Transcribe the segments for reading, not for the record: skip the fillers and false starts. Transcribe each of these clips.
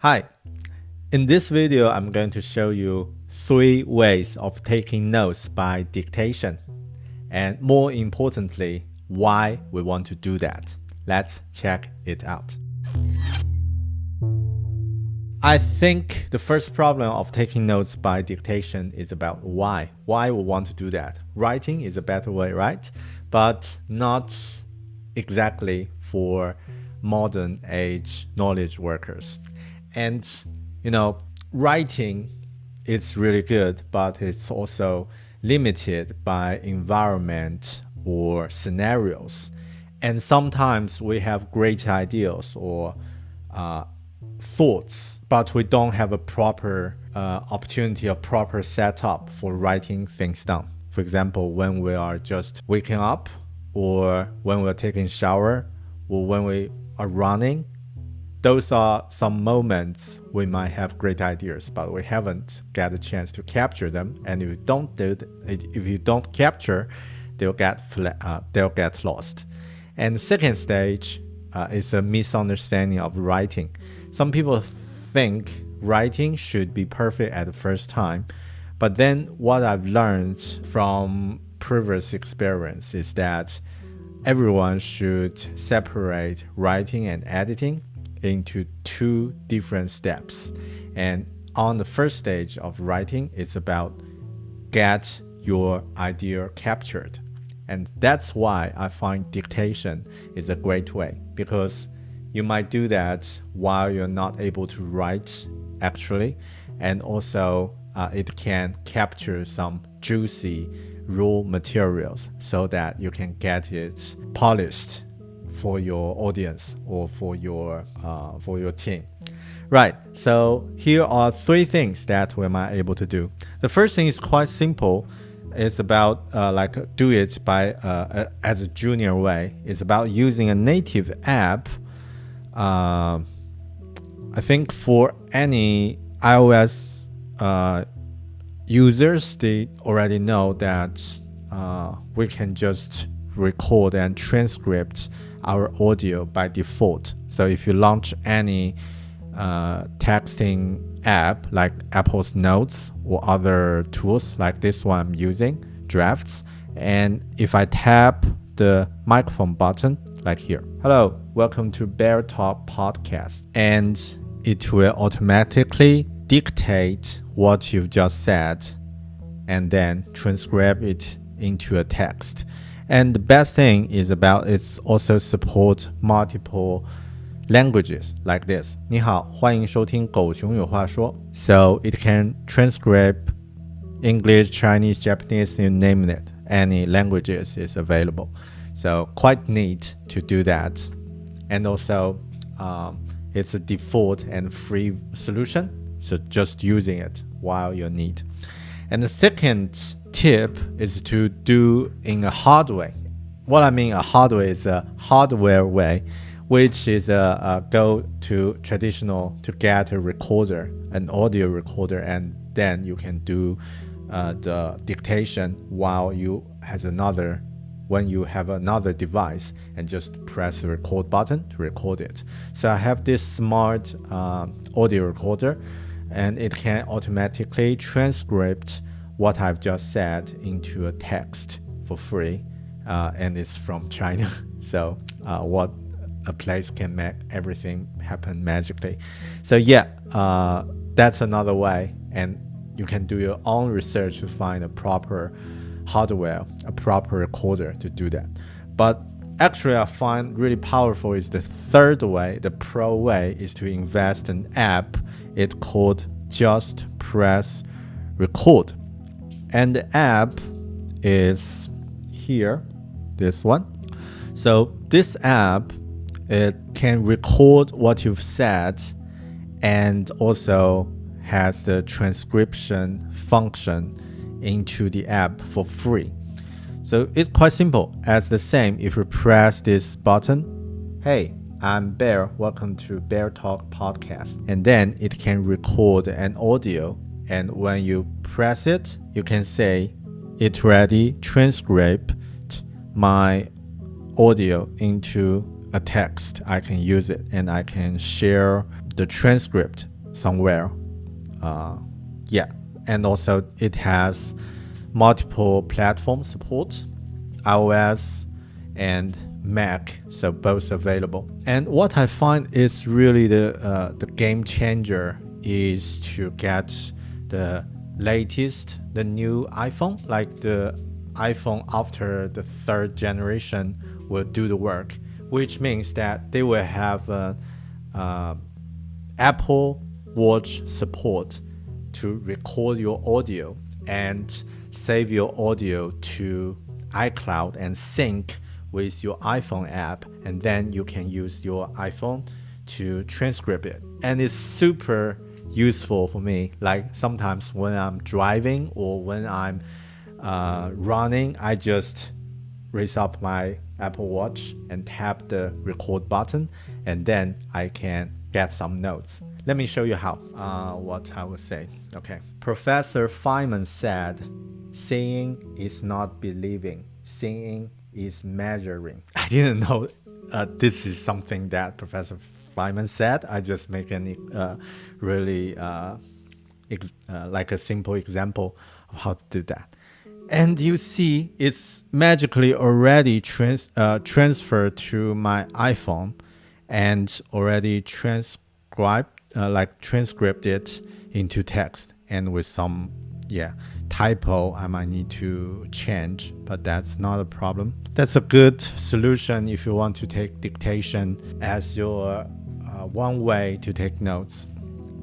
Hi, in this video, I'm going to show you 3 ways of taking notes by dictation, and more importantly, why we want to do that. Let's check it out. I think the first problem of taking notes by dictation is about why. Why we want to do that. Writing is a better way, right? But not exactly for modern age knowledge workers. And writing is really good, but it's also limited by environment or scenarios. And sometimes we have great ideas or thoughts, but we don't have a proper opportunity or proper setup for writing things down. For example, when we are just waking up, or when we're taking a shower, or when we are running, those are some moments we might have great ideas, but we haven't got a chance to capture them. And if you don't capture, they'll get lost. And the second stage is a misunderstanding of writing. Some people think writing should be perfect at the first time, but then what I've learned from previous experience is that everyone should separate writing and editing into 2 different steps. And on the first stage of writing, it's about get your idea captured. And that's why I find dictation is a great way, because you might do that while you're not able to write actually, and also it can capture some juicy raw materials so that you can get it polished for your audience or for your team. Right, so here are 3 things that we might able to do. The first thing is quite simple. It's about do it by as a junior way. It's about using a native app. I think for any iOS users, they already know that we can just record and transcript our audio by default. So if you launch any texting app like Apple's Notes or other tools like this one I'm using, Drafts, and if I tap the microphone button like here, hello, welcome to Bear Talk Podcast, and it will automatically dictate what you've just said and then transcribe it into a text. And the best thing is about it's also support multiple languages like this. 你好，欢迎收听狗熊有话说. So it can transcribe English, Chinese, Japanese, you name it. Any languages is available. So quite neat to do that. And also it's a default and free solution. So just using it while you need. And the second tip is to do in a hard way. What I mean a hard way is a hardware way, which is go to traditional to get a recorder, an audio recorder, and then you can do the dictation while when you have another device, and just press the record button to record it. So I have this smart audio recorder, and it can automatically transcribe what I've just said into a text for free, and it's from China. So what a place can make everything happen magically. So yeah, that's another way, and you can do your own research to find a proper hardware, a proper recorder to do that. But actually I find really powerful is the third way. The pro way is to invest in an app. It's called Just Press Record, and the app is here, this one. So this app, it can record what you've said and also has the transcription function into the app for free. So it's quite simple. As the same, if you press this button, hey, I'm Bear, welcome to Bear Talk Podcast, and then it can record an audio, and when you press it, you can say it already transcribed my audio into a text. I can use it and I can share the transcript somewhere. Yeah, and also it has multiple platform support, iOS and Mac, so both available. And what I find is really the game changer is to get the latest, the new iPhone, like the iPhone after the 3rd generation will do the work, which means that they will have Apple Watch support to record your audio and save your audio to iCloud and sync with your iPhone app, and then you can use your iPhone to transcribe it. And it's super useful for me. Like sometimes when I'm driving or when I'm running, I just raise up my Apple Watch and tap the record button, and then I can get some notes. Let me show you how. What I would say. Okay. Professor Feynman said, "Seeing is not believing. Seeing is measuring." I didn't know this is something that Professor Feynman said. I just make an really like a simple example of how to do that. And you see, it's magically already transferred to my iPhone and already transcribed it into text. And with some typo I might need to change, but that's not a problem. That's a good solution if you want to take dictation as your one way to take notes.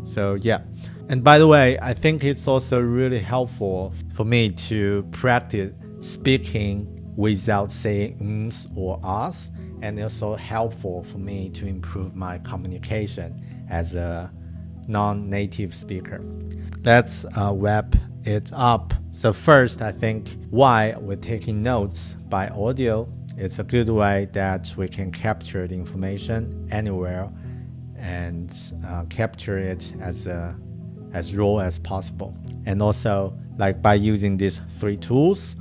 So yeah. And by the way, I think it's also really helpful for me to practice speaking without saying ums or ahs, and also helpful for me to improve my communication as a non-native speaker. Let's wrap it up. So first, I think why we're taking notes by audio. It's a good way that we can capture the information anywhere and capture it as raw as possible. And also, like by using these 3 tools,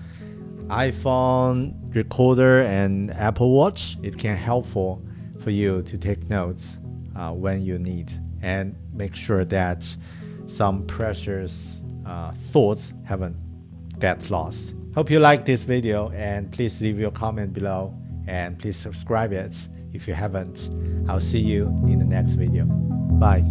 iPhone, recorder, and Apple Watch, it can helpful for you to take notes when you need, and make sure that some precious thoughts haven't get lost. Hope you like this video, and please leave your comment below, and please subscribe it if you haven't. I'll see you in the next video. Bye.